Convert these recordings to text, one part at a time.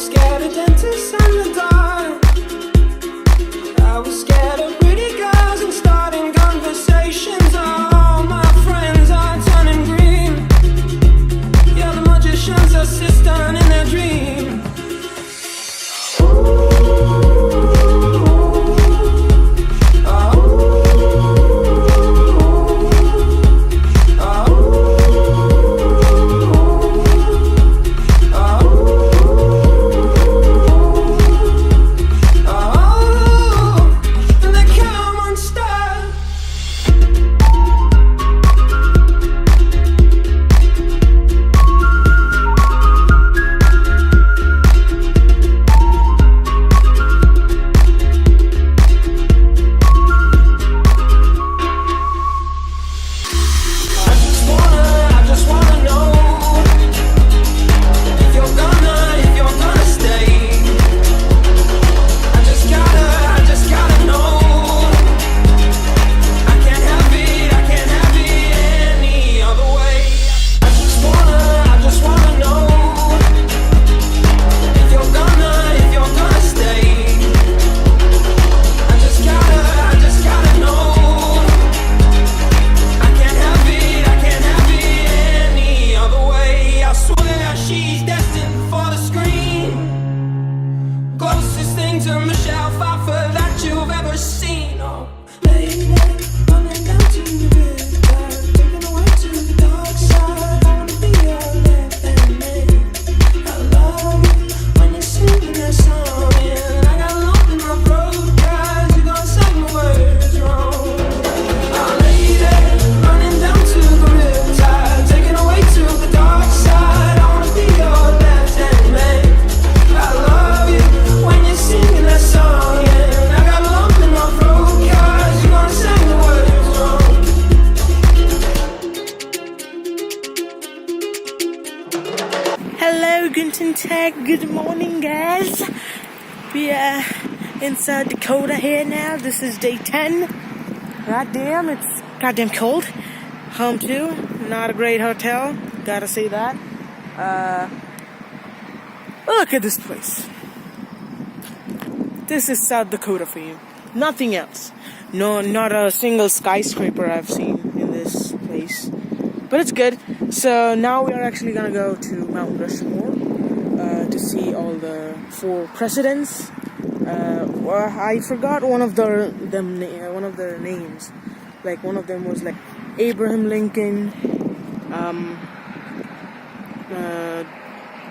was scared of dentists and the dark. I was scared of pretty girls and starting conversations. All my friends are turning green. Yeah, the magician's assistant in their dream. Good morning, guys. We are inside Dakota here now. This is day 10. Goddamn, it's goddamn cold. Home to, not a great hotel. Gotta say that. Look at this place. This is South Dakota for you. Nothing else. No, not a single skyscraper I've seen in this place. But it's good. So now we are actually gonna go to Mount Rushmore. To see all the 4 presidents. I forgot one of their names. Like one of them was like Abraham Lincoln,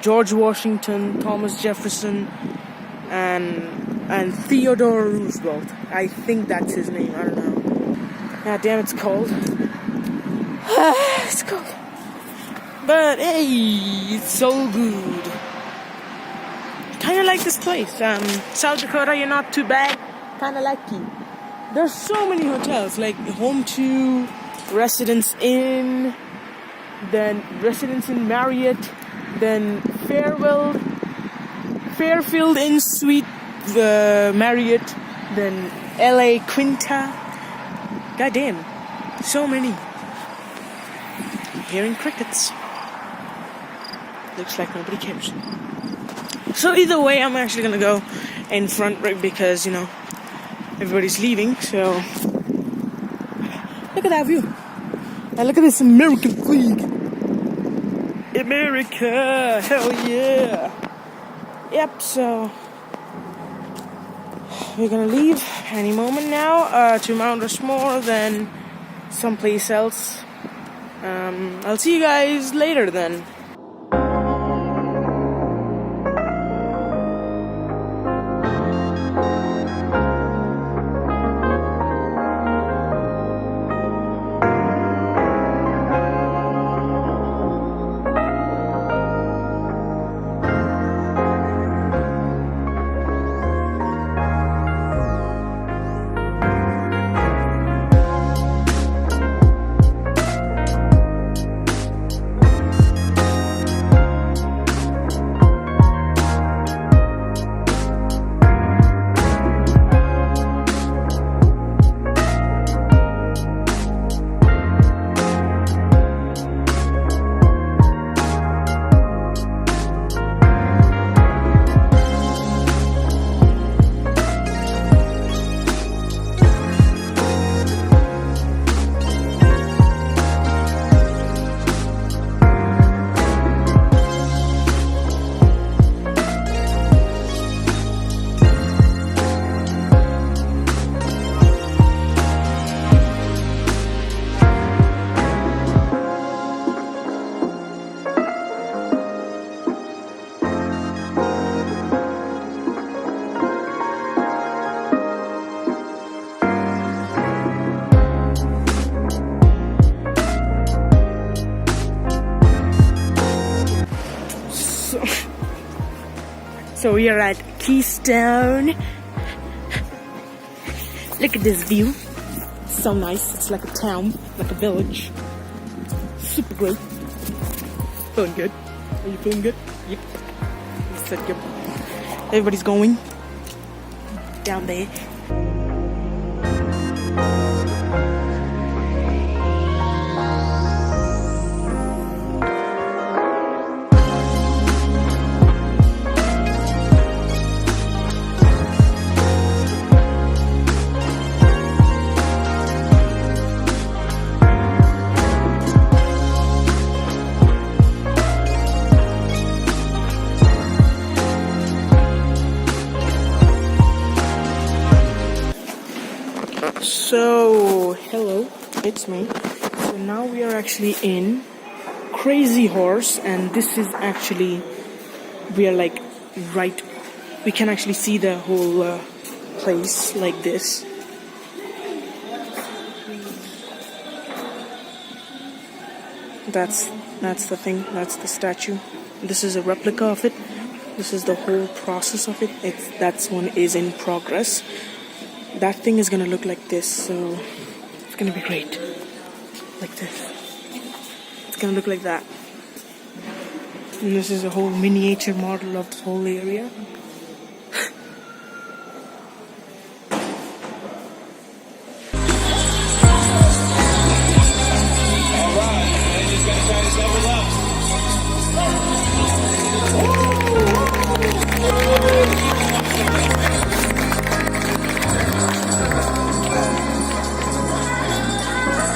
George Washington, Thomas Jefferson, and Theodore Roosevelt. I think that's his name. I don't know. God damn, it's cold. It's cold. But hey, it's so good. Kinda like this place. South Dakota, you're not too bad. Kinda lucky. There's so many hotels, like Home 2, Residence Inn, then Residence Inn Marriott, then Fairfield Inn Suite Marriott, then LA Quinta. Goddamn, so many. I'm hearing crickets. Looks like nobody cares. So either way, I'm actually gonna go in front right because, you know, everybody's leaving, so look at that view. And look at this American flag. America, hell yeah. Yep, so we're gonna leave any moment now to Mount Rushmore, then someplace else. I'll see you guys later then. So we are at Keystone. Look at this view. It's so nice. It's like a town, like a village. Super great. Feeling good. Are you feeling good? Yep. I said yep. Everybody's going down there. So, hello, it's me. So now we are actually in Crazy Horse, and this is actually, we are like right, we can actually see the whole place like this. That's the thing, that's the statue. This is a replica of it. This is the whole process of it. That one is in progress. That thing is gonna look like this, so it's gonna be great. Like this. It's gonna look like that. And this is a whole miniature model of the whole area.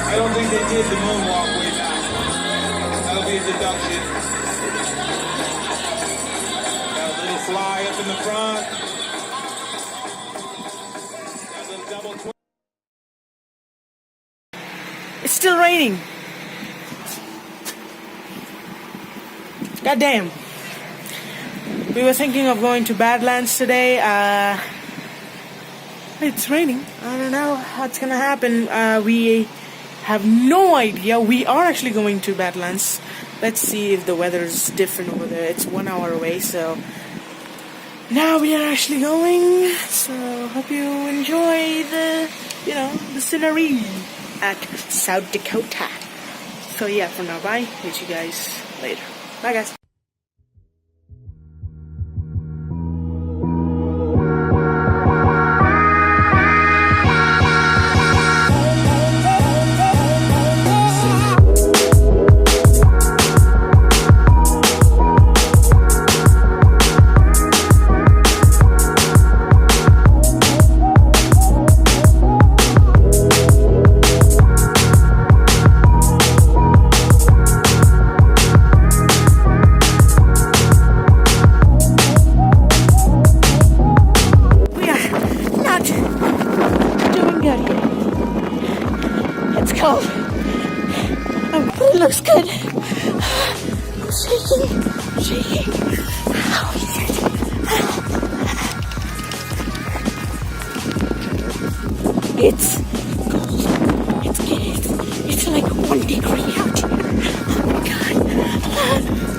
I don't think they did the moonwalk way back. That'll be a deduction. Got a little fly up in the front. Got a little double twist. It's still raining. God damn. We were thinking of going to Badlands today. It's raining. I don't know how it's gonna happen. We have no idea. We are actually going to Badlands. Let's see if the weather is different over there. It's 1 hour away, so now we are actually going. So hope you enjoy the scenery at South Dakota. So yeah, for now, bye. Meet you guys later. Bye, guys. It's cold. Oh, it looks good. I'm shaking. Oh, shit. It's cold. It's like 1 degree out here. Oh my god.